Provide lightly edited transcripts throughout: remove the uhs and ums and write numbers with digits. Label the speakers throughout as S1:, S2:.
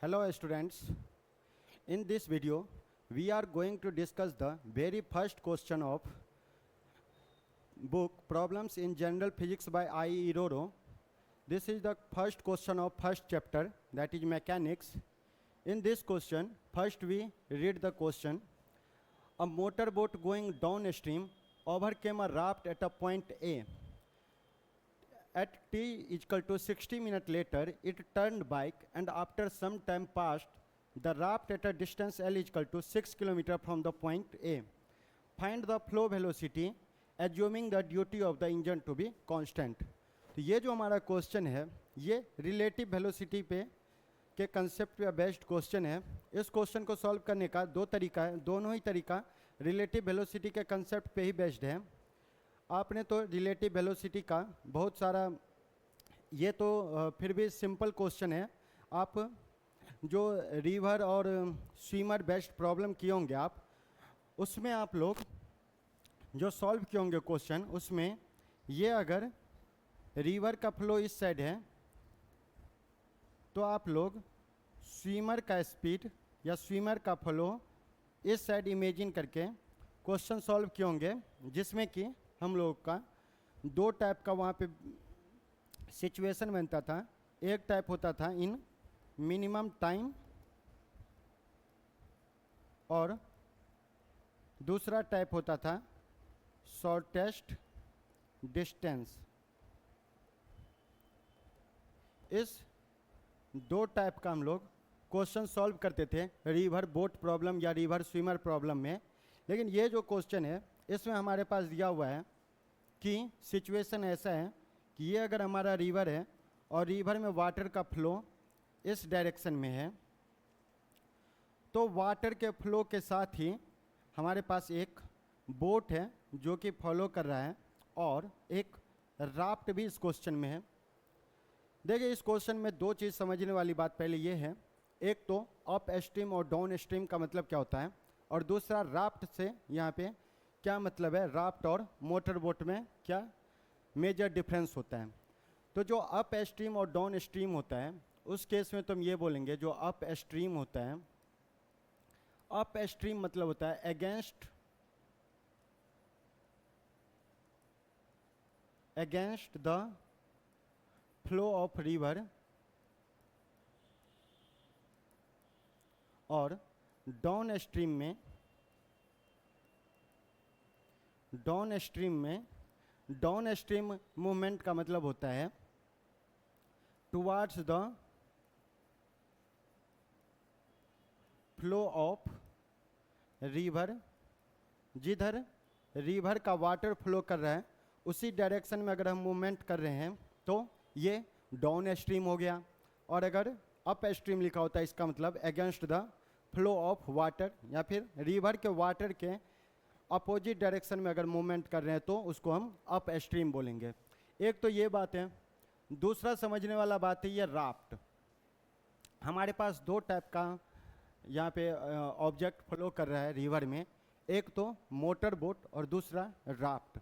S1: Hello students, in this video we are going to discuss the very first question of book Problems in General Physics by I. Iroro. This is the first question of first chapter, that is mechanics. In this question, first we read the question. A motorboat going downstream overcame a raft at a point A. At t equal to 60 minutes later, it turned back, and after some time passed, the raft at a distance L equal to 6 km from the point A. Find the flow velocity, assuming the duty of the engine to be constant. तो ये जो हमारा question है ये relative velocity पे के concept पे based question है। इस क्वेश्चन को सॉल्व करने का दो तरीका है, दोनों ही तरीका रिलेटिव वेलोसिटी के कंसेप्ट पे ही बेस्ड है। आपने तो रिलेटिव वेलोसिटी का बहुत सारा, ये तो फिर भी सिंपल क्वेश्चन है। आप जो रिवर और स्विमर बेस्ड प्रॉब्लम किए होंगे आप, उसमें आप लोग जो सॉल्व किए होंगे क्वेश्चन, उसमें ये अगर रिवर का फ्लो इस साइड है तो आप लोग स्विमर का स्पीड या स्विमर का फ्लो इस साइड इमेजिन करके क्वेश्चन सॉल्व किए होंगे, जिसमें कि हम लोग का दो टाइप का वहाँ पे सिचुएशन बनता था। एक टाइप होता था इन मिनिमम टाइम और दूसरा टाइप होता था शॉर्टेस्ट डिस्टेंस। इस दो टाइप का हम लोग क्वेश्चन सॉल्व करते थे रिवर बोट प्रॉब्लम या रिवर स्विमर प्रॉब्लम में। लेकिन ये जो क्वेश्चन है इसमें हमारे पास दिया हुआ है कि सिचुएशन ऐसा है कि ये अगर हमारा रिवर है और रिवर में वाटर का फ्लो इस डायरेक्शन में है, तो वाटर के फ्लो के साथ ही हमारे पास एक बोट है जो कि फॉलो कर रहा है और एक राफ्ट भी इस क्वेश्चन में है। देखिए, इस क्वेश्चन में दो चीज़ समझने वाली बात पहले ये है, एक तो अप स्ट्रीम और डाउन स्ट्रीम का मतलब क्या होता है, और दूसरा राफ्ट से यहाँ पे क्या मतलब है, राफ्ट और मोटर बोट में क्या मेजर डिफरेंस होता है। तो जो अप स्ट्रीम और डाउन स्ट्रीम होता है उस केस में तुम ये बोलेंगे, जो अप स्ट्रीम होता है, अप स्ट्रीम मतलब होता है against the flow of river, और डाउन स्ट्रीम मूवमेंट का मतलब होता है towards the flow of river. जिधर रिवर का वाटर फ्लो कर रहा है उसी डायरेक्शन में अगर हम मूवमेंट कर रहे हैं तो ये डाउन स्ट्रीम हो गया, और अगर अप स्ट्रीम लिखा होता है इसका मतलब against the flow of water, या फिर रिवर के वाटर के अपोजिट डायरेक्शन में अगर मूवमेंट कर रहे हैं तो उसको हम अप स्ट्रीम बोलेंगे। एक तो ये बात है। दूसरा समझने वाला बात है ये राफ्ट। हमारे पास दो टाइप का यहाँ पे ऑब्जेक्ट फ्लो कर रहा है रिवर में, एक तो मोटर बोट और दूसरा राफ्ट।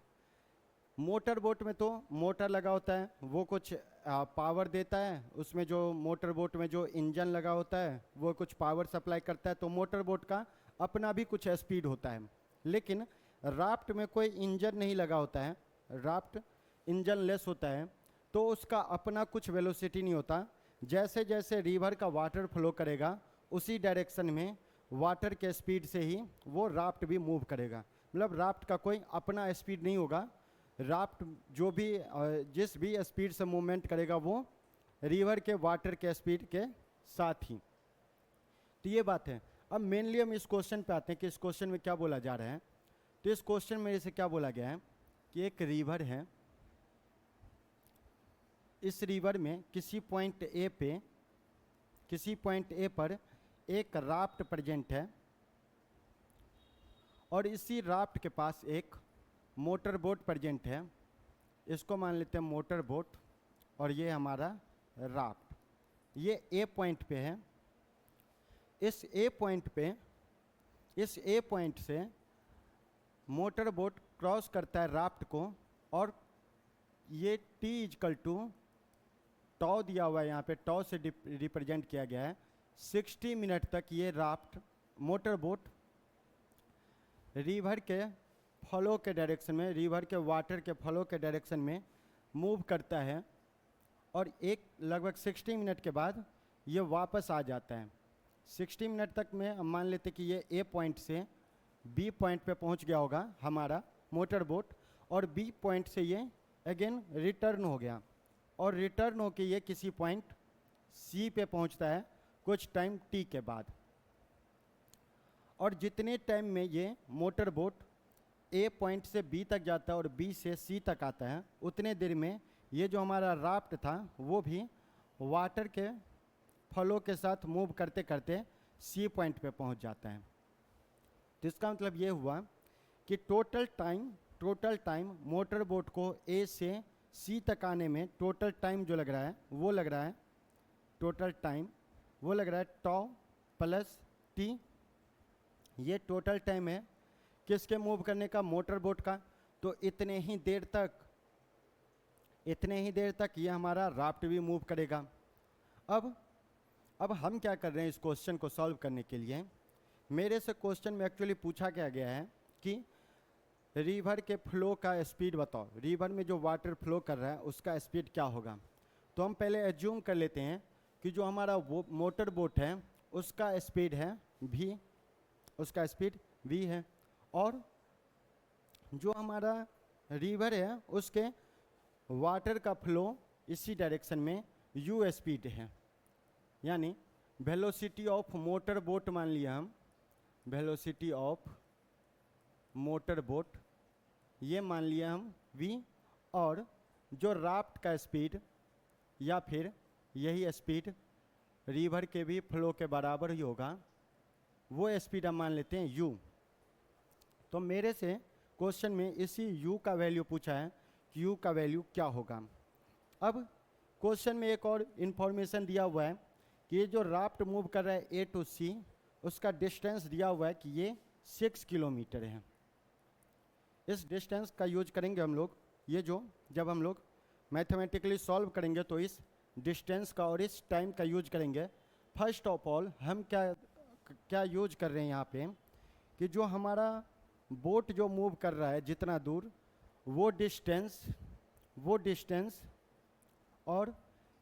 S1: मोटर बोट में तो मोटर लगा होता है, वो कुछ पावर देता है, उसमें जो मोटर बोट में जो इंजन लगा होता है वो कुछ पावर सप्लाई करता है, तो मोटर बोट का अपना भी कुछ स्पीड होता है। लेकिन राफ्ट में कोई इंजन नहीं लगा होता है, राफ्ट इंजन लेस होता है, तो उसका अपना कुछ वेलोसिटी नहीं होता। जैसे जैसे रिवर का वाटर फ्लो करेगा उसी डायरेक्शन में वाटर के स्पीड से ही वो राफ्ट भी मूव करेगा। मतलब राफ्ट का कोई अपना स्पीड नहीं होगा, राफ्ट जो भी जिस भी स्पीड से मूवमेंट करेगा वो रिवर के वाटर के स्पीड के साथ ही। तो ये बात है। अब मेनली हम इस क्वेश्चन पे आते हैं कि इस क्वेश्चन में क्या बोला जा रहा है। तो इस क्वेश्चन में जैसे क्या बोला गया है कि एक रिवर है, इस रिवर में किसी पॉइंट ए पर एक राफ्ट प्रेजेंट है, और इसी राफ्ट के पास एक मोटर बोट प्रेजेंट है। इसको मान लेते हैं मोटर बोट, और ये हमारा राफ्ट। ये ए पॉइंट पे है। इस ए पॉइंट से मोटर बोट क्रॉस करता है राफ्ट को, और ये टी इजकल टू टॉ दिया हुआ है, यहाँ पे टॉ से रिप्रेजेंट किया गया है। 60 मिनट तक ये राफ्ट मोटर बोट रिवर के फ्लो के डायरेक्शन में, रिवर के वाटर के फ्लो के डायरेक्शन में मूव करता है और एक लगभग 60 मिनट के बाद ये वापस आ जाता है। 60 मिनट तक में हम मान लेते कि ये ए पॉइंट से बी पॉइंट पे पहुंच गया होगा हमारा मोटर बोट, और बी पॉइंट से ये अगेन रिटर्न हो गया और रिटर्न होके ये किसी पॉइंट सी पे पहुंचता है कुछ टाइम टी के बाद। और जितने टाइम में ये मोटर बोट ए पॉइंट से बी तक जाता है और बी से सी तक आता है, उतने देर में ये जो हमारा राफ्ट था वो भी वाटर के फ्लो के साथ मूव करते करते सी पॉइंट पे पहुंच जाता है। तो इसका मतलब ये हुआ कि टोटल टाइम मोटर बोट को ए से सी तक आने में टोटल टाइम जो लग रहा है वो लग रहा है टॉ प्लस टी। ये टोटल टाइम है किसके मूव करने का, मोटर बोट का। तो इतने ही देर तक ये हमारा राफ्ट भी मूव करेगा। अब हम क्या कर रहे हैं इस क्वेश्चन को सॉल्व करने के लिए, मेरे से क्वेश्चन में एक्चुअली पूछा क्या गया है कि रिवर के फ्लो का स्पीड बताओ, रिवर में जो वाटर फ्लो कर रहा है उसका स्पीड क्या होगा। तो हम पहले एज्यूम कर लेते हैं कि जो हमारा वो मोटर बोट है उसका स्पीड है v, उसका स्पीड v है, और जो हमारा रिवर है उसके वाटर का फ्लो इसी डायरेक्शन में u स्पीड है। यानी वेलोसिटी ऑफ मोटर बोट मान लिया हम, वेलोसिटी ऑफ मोटर बोट ये मान लिया हम v, और जो राफ्ट का स्पीड या फिर यही स्पीड रिवर के भी फ्लो के बराबर ही होगा, वो स्पीड हम मान लेते हैं u। तो मेरे से क्वेश्चन में इसी u का वैल्यू पूछा है कि u का वैल्यू क्या होगा। अब क्वेश्चन में एक और इन्फॉर्मेशन दिया हुआ है कि ये जो राफ्ट मूव कर रहा है ए टू सी, उसका डिस्टेंस दिया हुआ है कि ये 6 किलोमीटर है। इस डिस्टेंस का यूज करेंगे हम लोग, ये जो जब हम लोग मैथमेटिकली सॉल्व करेंगे तो इस डिस्टेंस का और इस टाइम का यूज करेंगे। फर्स्ट ऑफ ऑल हम क्या यूज कर रहे हैं यहाँ पे कि जो हमारा बोट जो मूव कर रहा है जितना दूर, वो डिस्टेंस और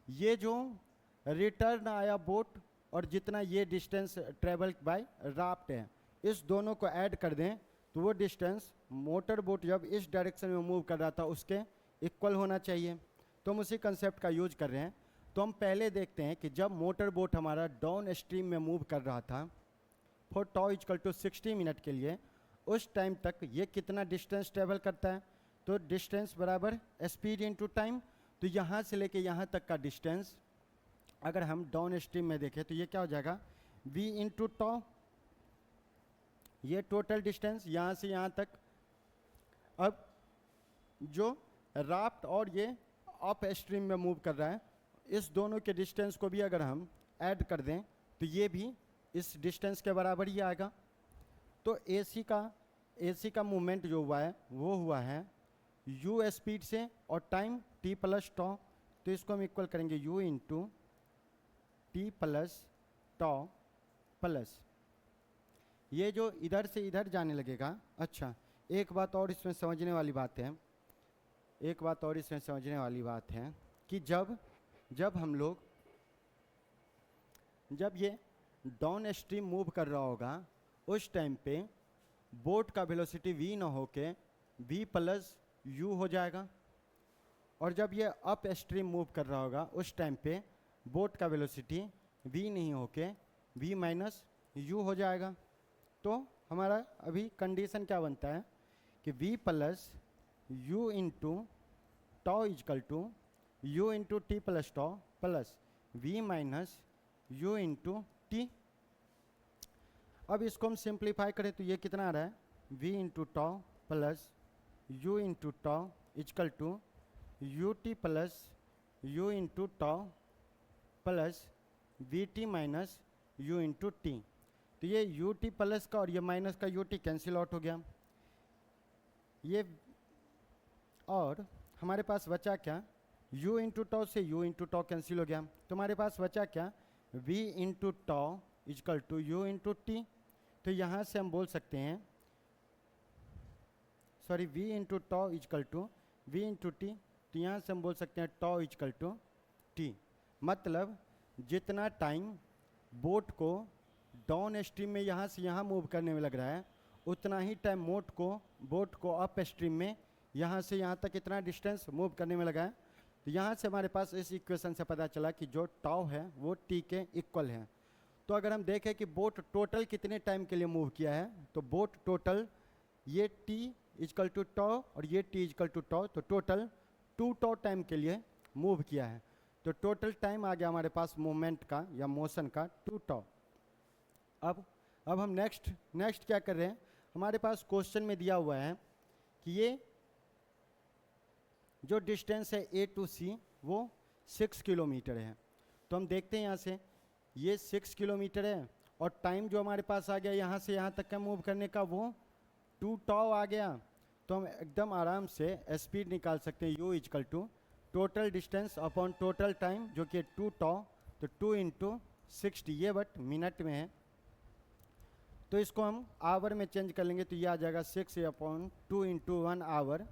S1: ये जो रिटर्न आया बोट और जितना ये डिस्टेंस ट्रेवल बाय राफ्ट है, इस दोनों को ऐड कर दें तो वो डिस्टेंस मोटर बोट जब इस डायरेक्शन में मूव कर रहा था उसके इक्वल होना चाहिए। तो हम उसी कंसेप्ट का यूज कर रहे हैं। तो हम पहले देखते हैं कि जब मोटर बोट हमारा डाउन स्ट्रीम में मूव कर रहा था for tau equal to 60 minute के लिए, उस टाइम तक ये कितना डिस्टेंस ट्रेवल करता है। तो डिस्टेंस बराबर स्पीड इनटू टाइम। तो यहाँ से लेके यहाँ तक का डिस्टेंस अगर हम डाउन स्ट्रीम में देखें तो ये क्या हो जाएगा, v इंटू टॉ, ये टोटल डिस्टेंस यहाँ से यहाँ तक। अब जो राफ्ट और ये अप स्ट्रीम में मूव कर रहा है, इस दोनों के डिस्टेंस को भी अगर हम ऐड कर दें तो ये भी इस डिस्टेंस के बराबर ही आएगा। तो AC का मूवमेंट जो हुआ है वो हुआ है u स्पीड से और टाइम t प्लस टॉ। तो इसको हम इक्वल करेंगे u into t plus tau plus ये जो इधर से इधर जाने लगेगा। अच्छा, एक बात और इसमें समझने वाली बात है कि जब हम लोग जब ये डाउन स्ट्रीम मूव कर रहा होगा उस टाइम पे बोट का वेलोसिटी v ना होके v प्लस u हो जाएगा, और जब ये अप स्ट्रीम मूव कर रहा होगा उस टाइम पे बोट का वेलोसिटी v नहीं होके v माइनस u हो जाएगा। तो हमारा अभी कंडीशन क्या बनता है कि v plus u into tau equal to u into t plus tau plus v minus u into t. अब इसको हम सिंप्लीफाई करें तो ये कितना आ रहा है, v into tau plus u into tau equal to u t plus u into tau plus v t minus u into t. तो ये u टी प्लस का और ये माइनस का u टी कैंसिल आउट हो गया। ये और हमारे पास बचा क्या, u इंटू टॉ से u इंटू टॉ कैंसिल हो गया। तो हमारे पास बचा क्या, v into tau equal to u into t. तो यहाँ से हम बोल सकते हैं, sorry, v into tau equal to v into t. तो यहाँ से हम बोल सकते हैं टॉ इजकल टू टी। मतलब जितना टाइम बोट को डाउन स्ट्रीम में यहाँ से यहाँ मूव करने में लग रहा है, उतना ही टाइम बोट को अप स्ट्रीम में यहाँ से यहाँ तक इतना डिस्टेंस मूव करने में लगा है। तो यहाँ से हमारे पास इस इक्वेशन से पता चला कि जो टाउ है वो टी के इक्वल है। तो अगर हम देखें कि बोट टोटल कितने टाइम के लिए मूव किया है, तो बोट टोटल ये टी इजकल टू टॉ और ये टी इजकल टू टॉ, तो टोटल 2 टॉ टाइम के लिए मूव किया है। तो टोटल टाइम आ गया हमारे पास मूवमेंट का या मोशन का 2 टॉ। अब हम नेक्स्ट क्या कर रहे हैं, हमारे पास क्वेश्चन में दिया हुआ है कि ये जो डिस्टेंस है ए टू सी वो 6 किलोमीटर है। तो हम देखते हैं यहाँ से ये 6 किलोमीटर है और टाइम जो हमारे पास आ गया यहाँ से यहाँ तक का मूव करने का वो 2 टॉ आ गया। तो हम एकदम आराम से स्पीड निकाल सकते हैं, u equal to total distance upon total time जो कि 2 टॉ। तो 2 इंटू 60, ये बट मिनट में है तो इसको हम आवर में चेंज कर लेंगे। तो ये आ जाएगा 6 अपॉन 2 इंटू 1 आवर।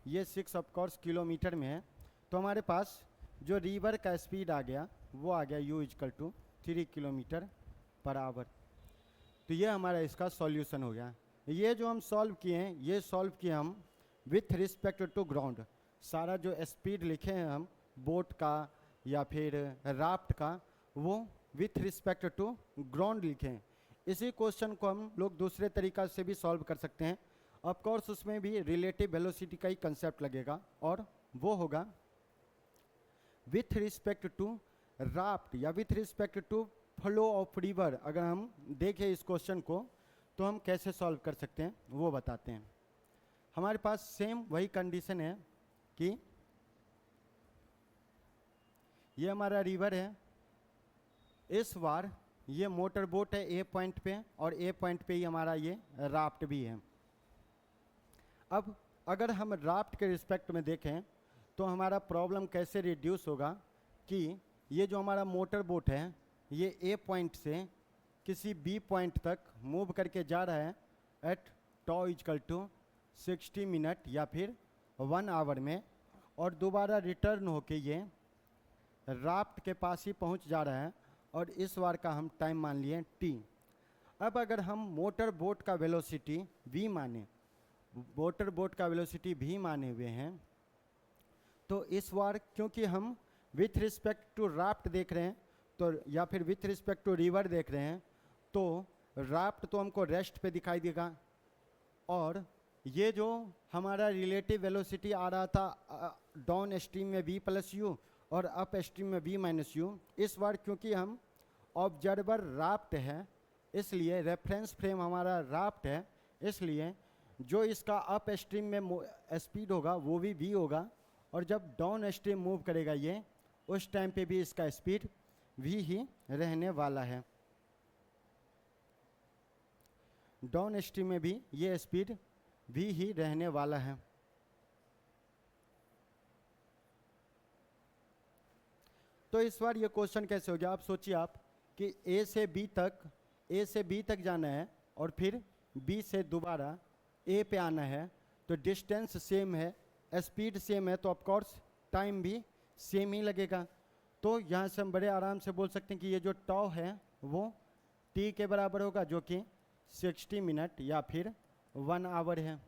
S1: ये 6 ऑफकोर्स किलोमीटर में है। तो हमारे पास जो रिवर का स्पीड आ गया वो आ गया u equal to 3 kilometre per hour. तो ये हमारा इसका सॉल्यूशन हो गया। ये जो हम सॉल्व किए हैं, ये सॉल्व किए हम विथ रिस्पेक्ट टू ग्राउंड। सारा जो स्पीड लिखे हैं हम बोट का या फिर राफ्ट का, वो विथ रिस्पेक्ट टू ग्राउंड लिखे हैं। इसी क्वेश्चन को हम लोग दूसरे तरीका से भी सॉल्व कर सकते हैं। ऑफ कोर्स उसमें भी रिलेटिव वेलोसिटी का ही कंसेप्ट लगेगा और वो होगा विथ रिस्पेक्ट टू राफ्ट या with respect to flow of river. अगर हम देखें इस क्वेश्चन को तो हम कैसे सॉल्व कर सकते हैं वो बताते हैं। हमारे पास सेम वही कंडीशन है कि ये हमारा रिवर है, इस बार ये मोटर बोट है ए पॉइंट पे और ए पॉइंट पे ही हमारा ये राफ्ट भी है। अब अगर हम राफ्ट के रिस्पेक्ट में देखें तो हमारा प्रॉब्लम कैसे रिड्यूस होगा कि ये जो हमारा मोटर बोट है ये ए पॉइंट से किसी बी पॉइंट तक मूव करके जा रहा है at tau equal to 60 minute या फिर 1 आवर में, और दोबारा रिटर्न होके ये राफ्ट के पास ही पहुंच जा रहा है और इस बार का हम टाइम मान लिए t। अब अगर हम मोटर बोट का वेलोसिटी v माने, मोटर बोट का वेलोसिटी v माने हुए हैं, तो इस बार क्योंकि हम विथ रिस्पेक्ट टू राफ्ट देख रहे हैं तो या फिर विथ रिस्पेक्ट टू रिवर देख रहे हैं, तो राफ्ट तो हमको रेस्ट पे दिखाई देगा और ये जो हमारा रिलेटिव वेलोसिटी आ रहा था डाउन स्ट्रीम में v प्लस यू और अप स्ट्रीम में v माइनस यू, इस बार क्योंकि हम ऑब्जर्वर राफ्ट है इसलिए रेफरेंस फ्रेम हमारा राफ्ट है, इसलिए जो इसका अप स्ट्रीम में स्पीड होगा वो भी v होगा और जब डाउन स्ट्रीम मूव करेगा ये, उस टाइम पे भी इसका स्पीड v ही रहने वाला है। डाउन स्ट्रीम में भी ये स्पीड v ही रहने वाला है। तो इस बार ये क्वेश्चन कैसे हो गया, आप सोचिए आप कि A से B तक जाना है और फिर B से दोबारा A पे आना है, तो डिस्टेंस सेम है, स्पीड सेम है, तो ऑफ कोर्स टाइम भी सेम ही लगेगा। तो यहाँ से हम बड़े आराम से बोल सकते हैं कि ये जो टॉ है वो t के बराबर होगा जो कि 60 मिनट या फिर 1 आवर है।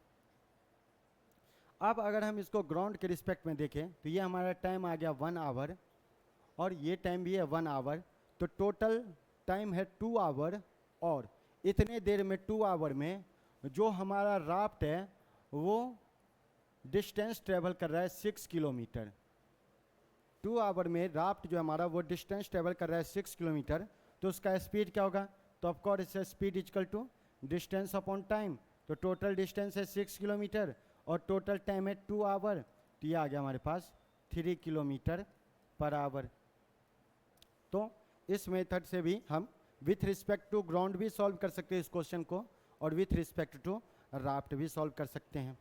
S1: अब अगर हम इसको ग्राउंड के रिस्पेक्ट में देखें तो ये हमारा टाइम आ गया 1 आवर और ये टाइम भी है 1 आवर, तो टोटल टाइम है 2 आवर और इतने देर में 2 आवर में जो हमारा राफ्ट है वो डिस्टेंस ट्रेवल कर रहा है 6 किलोमीटर। 2 आवर में राफ्ट जो हमारा वो डिस्टेंस ट्रेवल कर रहा है 6 किलोमीटर, तो उसका स्पीड क्या होगा, तो of course speed equal to distance upon time. तो टोटल डिस्टेंस है 6 किलोमीटर और टोटल टाइम है 2 आवर, तो ये आ गया हमारे पास 3 किलोमीटर पर आवर। तो इस मेथड से भी हम विथ रिस्पेक्ट टू ग्राउंड भी सॉल्व कर सकते हैं इस क्वेश्चन को और विथ रिस्पेक्ट टू राफ्ट भी सॉल्व कर सकते हैं।